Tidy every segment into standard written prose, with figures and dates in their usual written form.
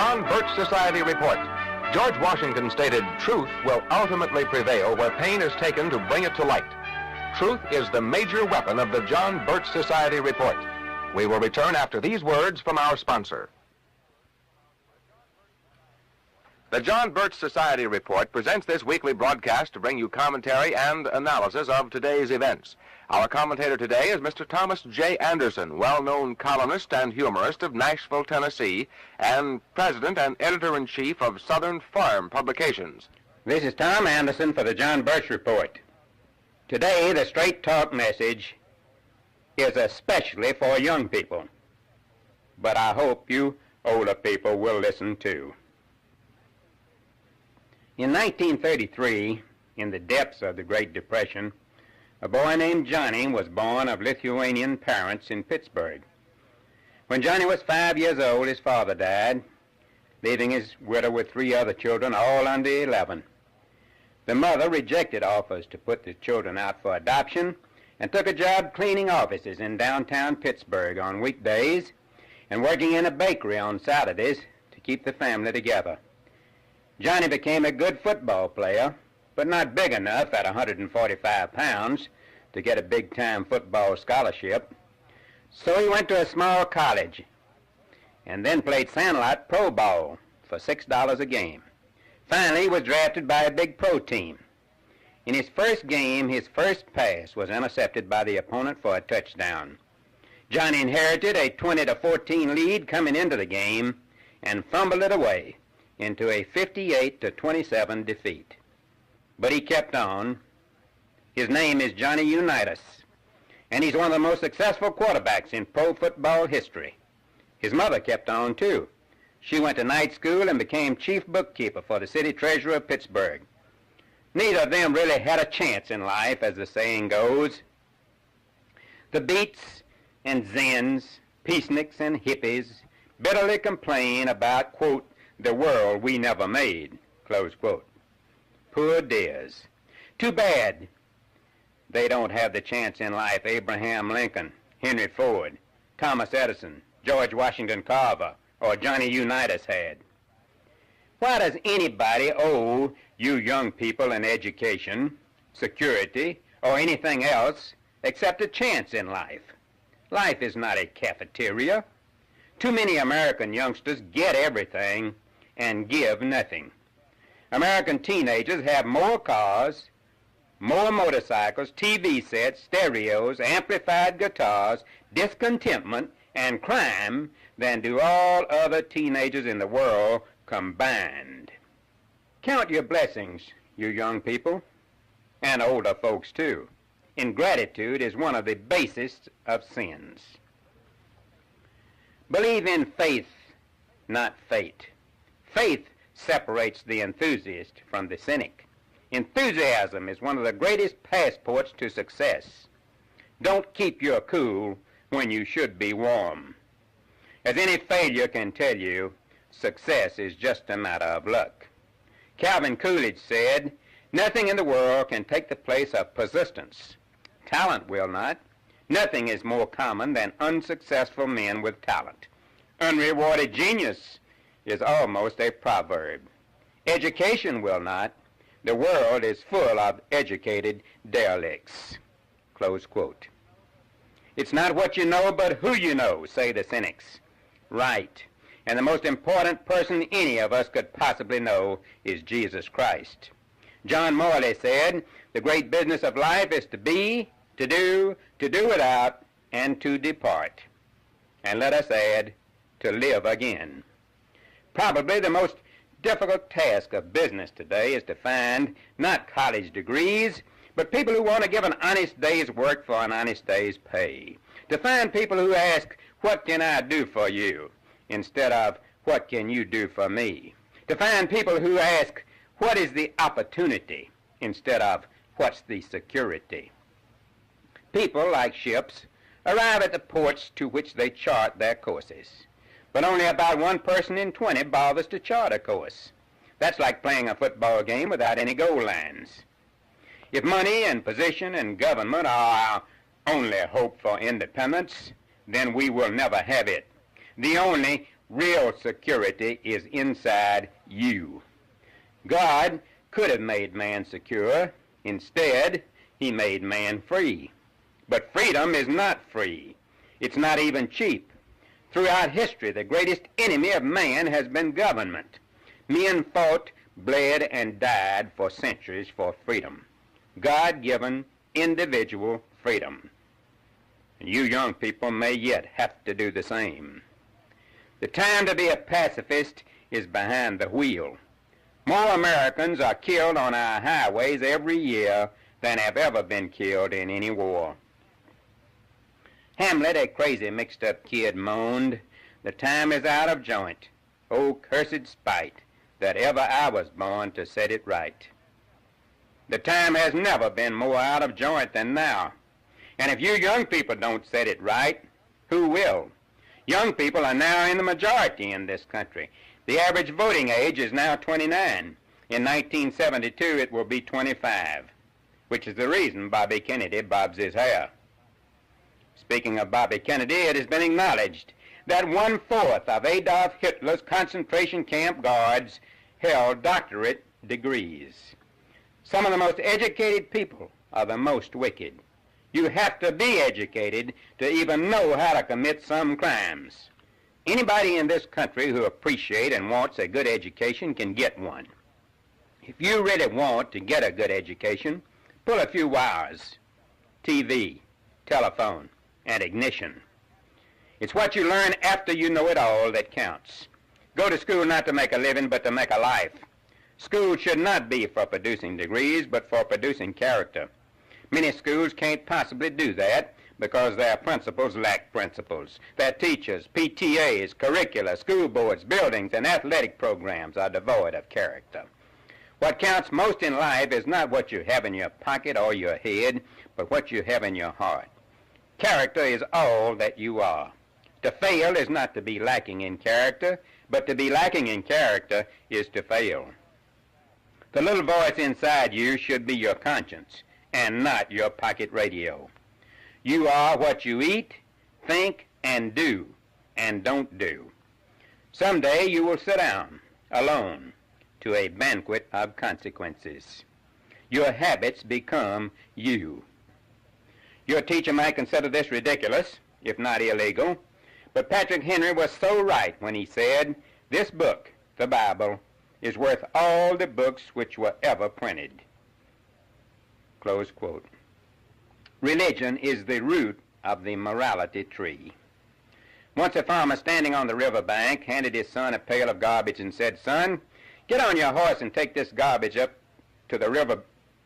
John Birch Society Report. George Washington stated, "Truth will ultimately prevail where pain is taken to bring it to light." Truth is the major weapon of the John Birch Society Report. We will return after these words from our sponsor. The John Birch Society Report presents this weekly broadcast to bring you commentary and analysis of today's events. Our commentator today is Mr. Thomas J. Anderson, well-known columnist and humorist of Nashville, Tennessee, and president and editor-in-chief of Southern Farm Publications. This is Tom Anderson for the John Birch Report. Today, the straight talk message is especially for young people, but I hope you older people will listen too. In 1933, in the depths of the Great Depression, a boy named Johnny was born of Lithuanian parents in Pittsburgh. When Johnny was 5 years old, his father died, leaving his widow with 3 other children, all under 11. The mother rejected offers to put the children out for adoption and took a job cleaning offices in downtown Pittsburgh on weekdays and working in a bakery on Saturdays to keep the family together. Johnny became a good football player, but not big enough at 145 pounds to get a big-time football scholarship. So he went to a small college and then played sandlot pro ball for $6 a game. Finally, he was drafted by a big pro team. In his first game, his first pass was intercepted by the opponent for a touchdown. Johnny inherited a 20-14 lead coming into the game and fumbled it away into a 58-27 defeat. But he kept on. His name is Johnny Unitas, and he's one of the most successful quarterbacks in pro football history. His mother kept on, too. She went to night school and became chief bookkeeper for the city treasurer of Pittsburgh. Neither of them really had a chance in life, as the saying goes. The Beats and Zens, Peaceniks and Hippies bitterly complain about, quote, the world we never made, close quote. Poor dears. Too bad they don't have the chance in life Abraham Lincoln, Henry Ford, Thomas Edison, George Washington Carver, or Johnny Unitas had. Why does anybody owe you young people an education, security, or anything else except a chance in life? Life is not a cafeteria. Too many American youngsters get everything and give nothing. American teenagers have more cars, more motorcycles, TV sets, stereos, amplified guitars, discontentment, and crime than do all other teenagers in the world combined. Count your blessings, you young people, and older folks too. Ingratitude is one of the basest of sins. Believe in faith, not fate. Faith separates the enthusiast from the cynic. Enthusiasm is one of the greatest passports to success. Don't keep your cool when you should be warm. As any failure can tell you, success is just a matter of luck. Calvin Coolidge said, "Nothing in the world can take the place of persistence. Talent will not. Nothing is more common than unsuccessful men with talent. Unrewarded genius is almost a proverb. Education will not. The world is full of educated derelicts." Close quote. It's not what you know, but who you know, say the cynics. Right. And the most important person any of us could possibly know is Jesus Christ. John Morley said, "The great business of life is to be, to do without, and to depart." And let us add, to live again. Probably the most difficult task of business today is to find not college degrees, but people who want to give an honest day's work for an honest day's pay. To find people who ask, "What can I do for you?" instead of, "What can you do for me?" To find people who ask, "What is the opportunity?" instead of, "What's the security?" People, like ships, arrive at the ports to which they chart their courses. But only about 1 person in 20 bothers to chart a course. That's like playing a football game without any goal lines. If money and position and government are our only hope for independence, then we will never have it. The only real security is inside you. God could have made man secure. Instead, he made man free. But freedom is not free. It's not even cheap. Throughout history, the greatest enemy of man has been government. Men fought, bled, and died for centuries for freedom. God-given individual freedom. And you young people may yet have to do the same. The time to be a pacifist is behind the wheel. More Americans are killed on our highways every year than have ever been killed in any war. Hamlet, a crazy mixed-up kid, moaned, "The time is out of joint. Oh, cursed spite, that ever I was born to set it right." The time has never been more out of joint than now. And if you young people don't set it right, who will? Young people are now in the majority in this country. The average voting age is now 29. In 1972, it will be 25, which is the reason Bobby Kennedy bobs his hair. Speaking of Bobby Kennedy, it has been acknowledged that 1/4 of Adolf Hitler's concentration camp guards held doctorate degrees. Some of the most educated people are the most wicked. You have to be educated to even know how to commit some crimes. Anybody in this country who appreciates and wants a good education can get one. If you really want to get a good education, pull a few wires. TV, telephone, and ignition. It's what you learn after you know it all that counts. Go to school not to make a living, but to make a life. School should not be for producing degrees, but for producing character. Many schools can't possibly do that because their principals lack principles. Their teachers, PTAs, curricula, school boards, buildings, and athletic programs are devoid of character. What counts most in life is not what you have in your pocket or your head, but what you have in your heart. Character is all that you are. To fail is not to be lacking in character, but to be lacking in character is to fail. The little voice inside you should be your conscience and not your pocket radio. You are what you eat, think, and do, and don't do. Someday you will sit down, alone, to a banquet of consequences. Your habits become you. Your teacher might consider this ridiculous, if not illegal, but Patrick Henry was so right when he said, "This book, the Bible, is worth all the books which were ever printed." Close quote. Religion is the root of the morality tree. Once a farmer standing on the river bank handed his son a pail of garbage and said, "Son, get on your horse and take this garbage up to the river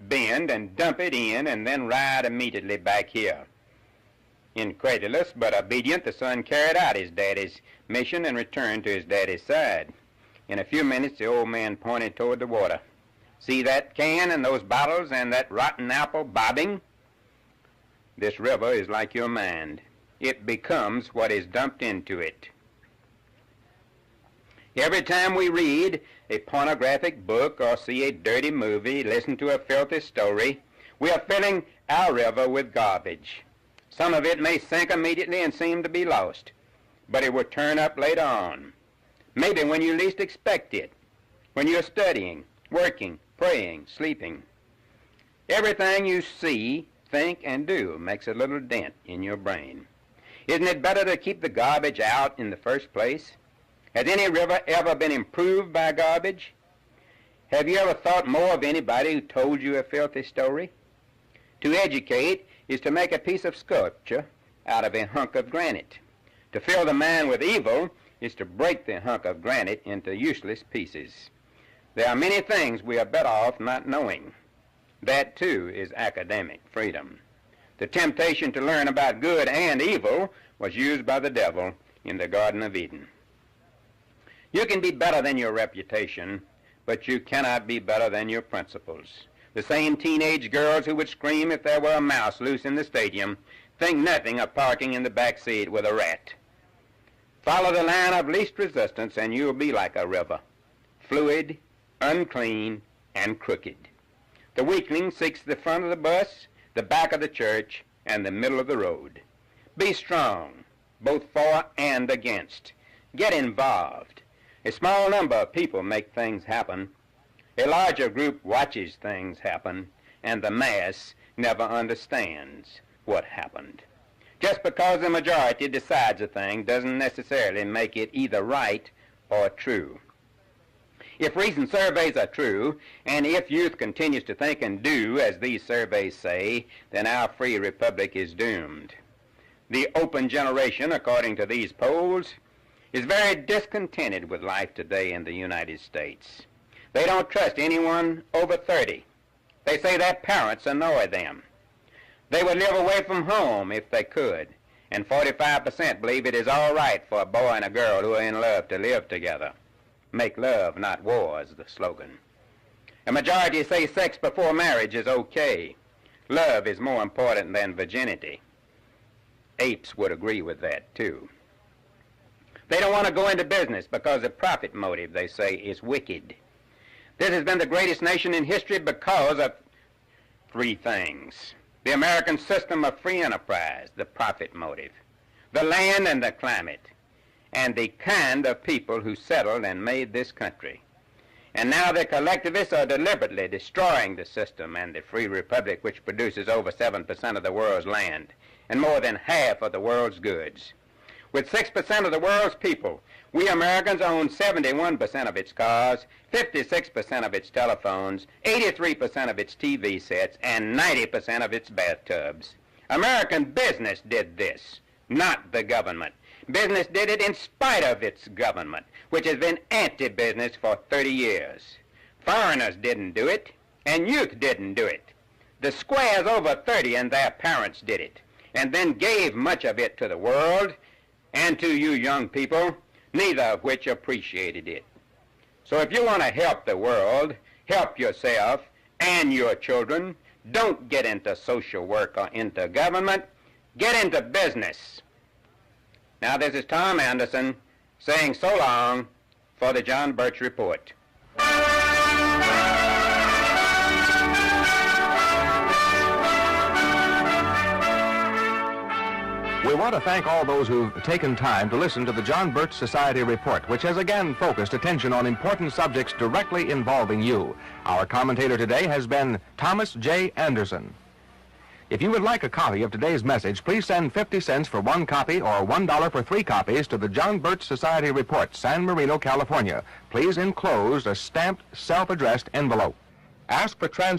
bend and dump it in and then ride immediately back here." Incredulous but obedient, the son carried out his daddy's mission and returned to his daddy's side. In a few minutes, the old man pointed toward the water. "See that can and those bottles and that rotten apple bobbing? This river is like your mind. It becomes what is dumped into it." Every time we read a pornographic book or see a dirty movie, listen to a filthy story, we are filling our river with garbage. Some of it may sink immediately and seem to be lost, but it will turn up later on. Maybe when you least expect it, when you're studying, working, praying, sleeping. Everything you see, think, and do makes a little dent in your brain. Isn't it better to keep the garbage out in the first place? Has any river ever been improved by garbage? Have you ever thought more of anybody who told you a filthy story? To educate is to make a piece of sculpture out of a hunk of granite. To fill the mind with evil is to break the hunk of granite into useless pieces. There are many things we are better off not knowing. That, too, is academic freedom. The temptation to learn about good and evil was used by the devil in the Garden of Eden. You can be better than your reputation, but you cannot be better than your principles. The same teenage girls who would scream if there were a mouse loose in the stadium think nothing of parking in the back seat with a rat. Follow the line of least resistance and you'll be like a river, fluid, unclean, and crooked. The weakling seeks the front of the bus, the back of the church, and the middle of the road. Be strong, both for and against. get involved. A small number of people make things happen. A larger group watches things happen, and the mass never understands what happened. Just because the majority decides a thing doesn't necessarily make it either right or true. If recent surveys are true, and if youth continues to think and do as these surveys say, then our free republic is doomed. The open generation, according to these polls, is very discontented with life today in the United States. They don't trust anyone over 30. They say their parents annoy them. They would live away from home if they could, and 45% believe it is all right for a boy and a girl who are in love to live together. Make love, not war, is the slogan. A majority say sex before marriage is okay. Love is more important than virginity. Apes would agree with that, too. They don't want to go into business because the profit motive, they say, is wicked. This has been the greatest nation in history because of three things: the American system of free enterprise, the profit motive, the land and the climate, and the kind of people who settled and made this country. And now the collectivists are deliberately destroying the system and the free republic, which produces over 7% of the world's land and more than half of the world's goods. With 6% of the world's people, we Americans own 71% of its cars, 56% of its telephones, 83% of its TV sets, and 90% of its bathtubs. American business did this, not the government. Business did it in spite of its government, which has been anti-business for 30 years. Foreigners didn't do it, and youth didn't do it. The squares over 30 and their parents did it, and then gave much of it to the world and to you young people, neither of which appreciated it. So if you want to help the world, help yourself and your children, don't get into social work or into government, get into business. Now this is Tom Anderson saying so long for the John Birch Report. We want to thank all those who've taken time to listen to the John Birch Society Report, which has again focused attention on important subjects directly involving you. Our commentator today has been Thomas J. Anderson. If you would like a copy of today's message, please send 50 cents for one copy or $1 for 3 copies to the John Birch Society Report, San Marino, California. Please enclose a stamped, self-addressed envelope. Ask for